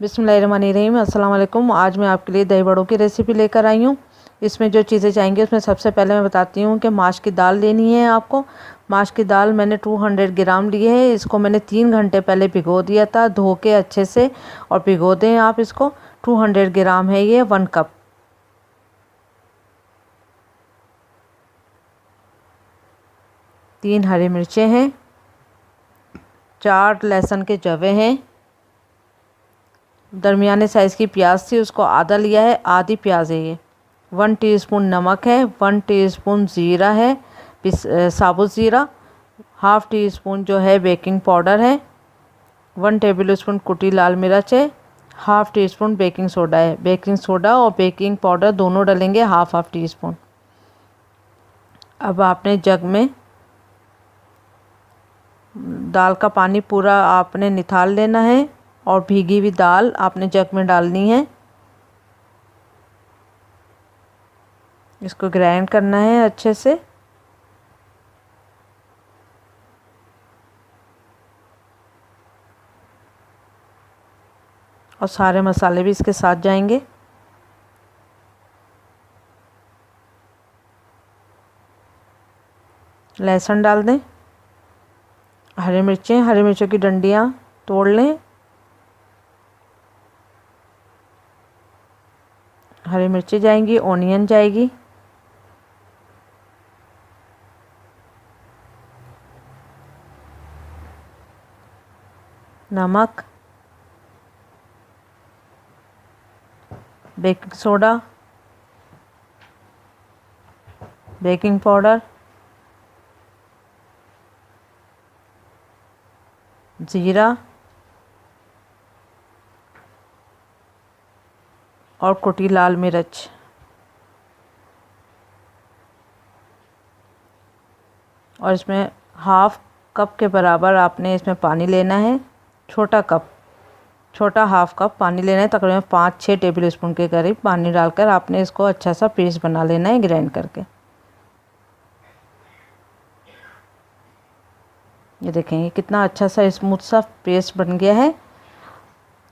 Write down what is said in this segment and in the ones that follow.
बिस्मिल्लाहिर्रहमानिर्रहीम। अस्सलाम वालेकुम। आज मैं आपके लिए दही बड़ों की रेसिपी लेकर आई हूँ। इसमें जो चीज़ें चाहिएंगी उसमें सबसे पहले मैं बताती हूँ कि माश की दाल लेनी है आपको। माश की दाल मैंने 200 ग्राम ली है। इसको मैंने 3 घंटे पहले भिगो दिया था, धो के अच्छे से, और भिगो दें आप इसको। 200 ग्राम है ये, 1 कप। तीन हरी मिर्चें हैं, 4 लहसुन के जवे हैं, दरमियाने साइज़ की प्याज थी उसको आधा लिया है, आधी प्याज है ये। 1 टीस्पून नमक है, 1 टीस्पून ज़ीरा है, साबुत ज़ीरा, हाफ़ टी स्पून जो है बेकिंग पाउडर है, 1 टेबल स्पून कुटी लाल मिर्च है, half tea spoon baking soda है। बेकिंग सोडा और बेकिंग पाउडर दोनों डालेंगे, हाफ़ टी स्पून। अब आपने जग में दाल का पानी पूरा आपने निथाल लेना है और भीगी हुई दाल आपने जग में डालनी है। इसको ग्राइंड करना है अच्छे से। और सारे मसाले भी इसके साथ जाएंगे। लहसुन डाल दें, हरी मिर्चों की डंडियाँ तोड़ लें। हरी मिर्ची जाएंगी, ऑनियन जाएगी, नमक, बेकिंग सोडा, बेकिंग पाउडर, ज़ीरा और कुटी लाल मिर्च। और इसमें हाफ़ कप के बराबर आपने इसमें पानी लेना है। छोटा हाफ़ कप पानी लेना है। तकरीबन 5-6 टेबल स्पून के करीब पानी डालकर आपने इसको अच्छा सा पेस्ट बना लेना है, ग्राइंड करके। ये देखेंगे कितना अच्छा सा स्मूथ सा पेस्ट बन गया है।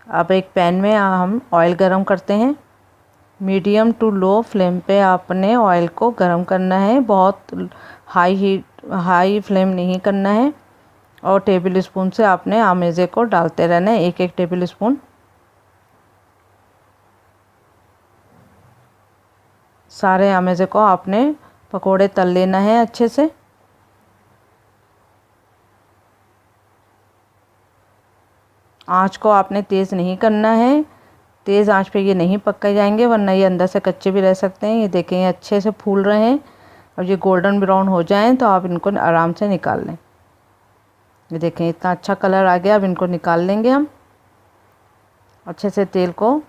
अब एक पैन में हम ऑयल गरम करते हैं। मीडियम टू लो फ्लेम पे आपने ऑयल को गरम करना है, बहुत हाई फ्लेम नहीं करना है। और टेबल स्पून से आपने आमेज़े को डालते रहना है, एक टेबल स्पून। सारे आमेज़े को आपने पकोड़े तल लेना है अच्छे से। आँच को आपने तेज़ नहीं करना है, तेज़ आंच पे ये नहीं पक जाएंगे, वरना ये अंदर से कच्चे भी रह सकते हैं। ये देखें ये अच्छे से फूल रहे हैं और ये गोल्डन ब्राउन हो जाएं तो आप इनको आराम से निकाल लें। ये देखें इतना अच्छा कलर आ गया। अब इनको निकाल लेंगे हम। अच्छे से तेल को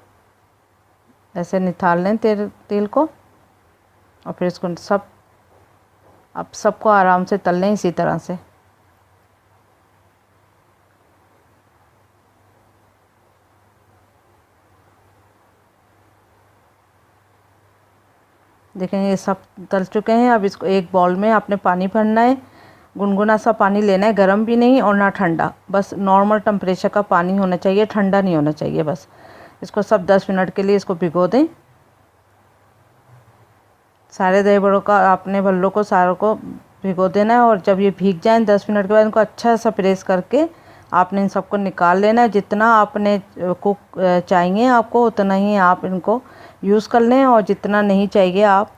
ऐसे निकाल लें, तेल को, और फिर इसको सबको आराम से तल लें इसी तरह से। देखें ये सब तल चुके हैं। अब इसको एक बाउल में आपने पानी भरना है। गुनगुना सा पानी लेना है, गर्म भी नहीं और ना ठंडा, बस नॉर्मल टेम्परेचर का पानी होना चाहिए, ठंडा नहीं होना चाहिए। बस इसको सब 10 मिनट के लिए इसको भिगो दें। सारे दही बड़ों का आपने भल्लों को सारों को भिगो देना है। और जब ये भीग जाएँ 10 मिनट के बाद इनको अच्छा सा प्रेस करके आपने इन सबको निकाल लेना है। जितना आपने कुक चाहिए आपको उतना ही आप इनको यूज़ कर लें, और जितना नहीं चाहिए आप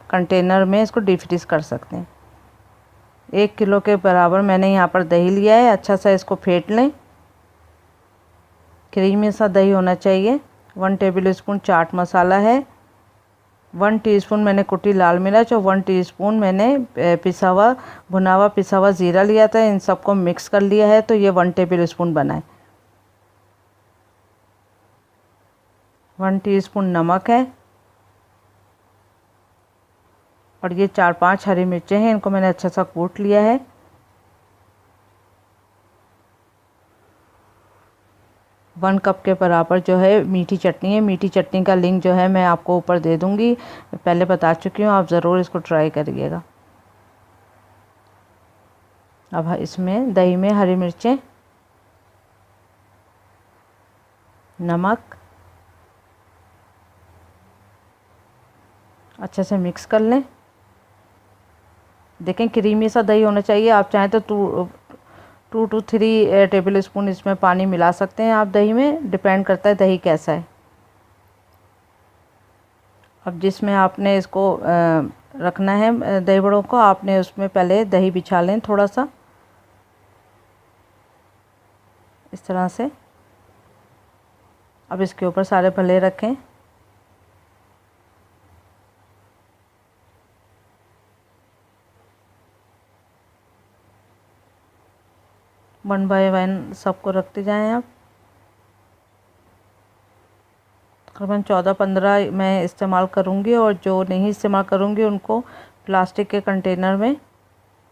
कंटेनर में इसको डीप फ्रीज़ कर सकते हैं। 1 किलो के बराबर मैंने यहाँ पर दही लिया है। अच्छा सा इसको फेंट लें, क्रीमी सा दही होना चाहिए। 1 टेबल स्पून चाट मसाला है, 1 टीस्पून मैंने कुटी लाल मिर्च और 1 टीस्पून मैंने भुना हुआ पिसा हुआ ज़ीरा लिया था। इन सबको मिक्स कर लिया है तो ये 1 टेबल स्पून बना है। 1 टीस्पून नमक है, और ये 4-5 हरी मिर्चें हैं, इनको मैंने अच्छा सा कूट लिया है। वन कप के बराबर जो है मीठी चटनी है। मीठी चटनी का लिंक जो है मैं आपको ऊपर दे दूँगी, पहले बता चुकी हूँ, आप ज़रूर इसको ट्राई करिएगा। अब इसमें दही में हरी मिर्चें, नमक, अच्छे से मिक्स कर लें। देखें क्रीमी सा दही होना चाहिए। आप चाहें तो 2 to 3 टेबल स्पून इसमें पानी मिला सकते हैं आप दही में, डिपेंड करता है दही कैसा है। अब जिसमें आपने इसको रखना है दही बड़ों को, आपने उसमें पहले दही बिछा लें थोड़ा सा, इस तरह से। अब इसके ऊपर सारे भले रखें। वन बाय वन सबको रखते जाएं आप। तकरीबन 14-15 मैं इस्तेमाल करूँगी, और जो नहीं इस्तेमाल करूँगी उनको प्लास्टिक के कंटेनर में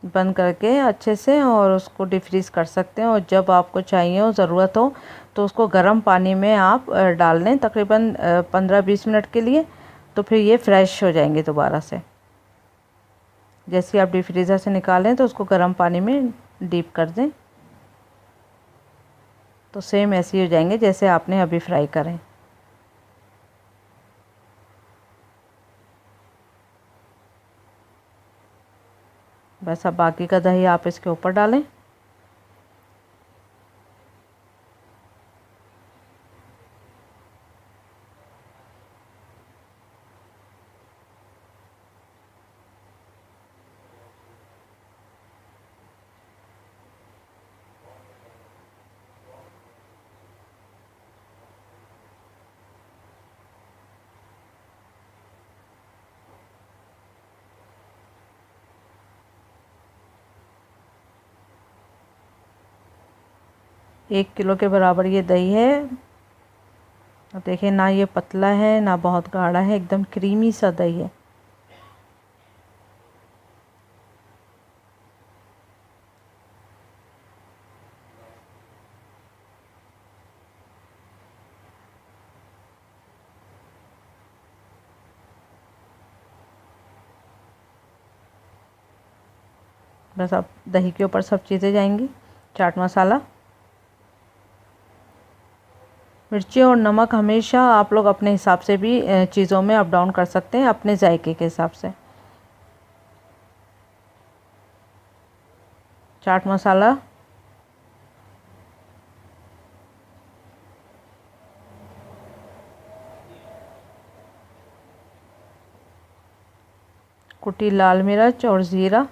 बंद करके अच्छे से, और उसको डिफ्रीज़ कर सकते हैं। और जब आपको चाहिए हो, ज़रूरत हो, तो उसको गर्म पानी में आप डाल लें तकरीबन 15-20 मिनट के लिए। तो फिर ये फ्रेश हो जाएंगे दोबारा से। जैसे आप डीप फ्रीज़र से निकालें तो उसको गर्म पानी में डीप कर दें, तो सेम ऐसे ही हो जाएंगे जैसे आपने अभी फ्राई करें। बस अब बाकी का दही आप इसके ऊपर डालें। एक किलो के बराबर ये दही है। अब देखिए, ना ये पतला है ना बहुत गाढ़ा है, एकदम क्रीमी सा दही है। बस अब दही के ऊपर सब चीज़ें जाएंगी। चाट मसाला, मिर्ची और नमक हमेशा आप लोग अपने हिसाब से भी चीज़ों में अप डाउन कर सकते हैं, अपने जायके के हिसाब से। चाट मसाला, कुटी लाल मिर्च और ज़ीरा,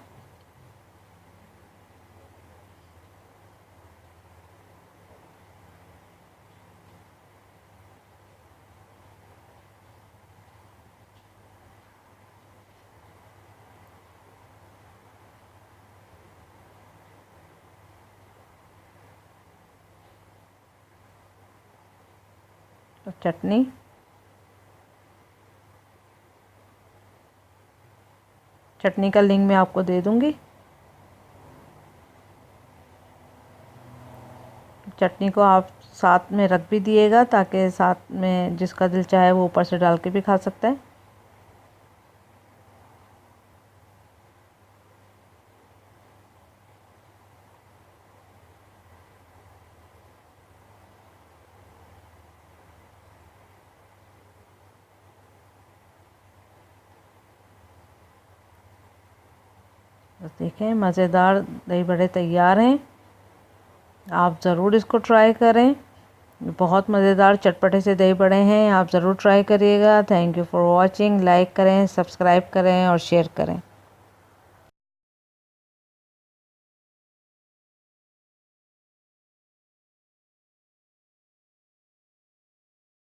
और चटनी। चटनी का लिंक मैं आपको दे दूंगी। चटनी को आप साथ में रख भी दिएगा, ताकि साथ में जिसका दिल चाहे वो ऊपर से डाल के भी खा सकता है। बस देखें, मज़ेदार दही बड़े तैयार हैं। आप ज़रूर इसको ट्राई करें। बहुत मज़ेदार चटपटे से दही बड़े हैं, आप ज़रूर ट्राई करिएगा। Thank you for watching. Like करें, सब्सक्राइब करें और शेयर करें।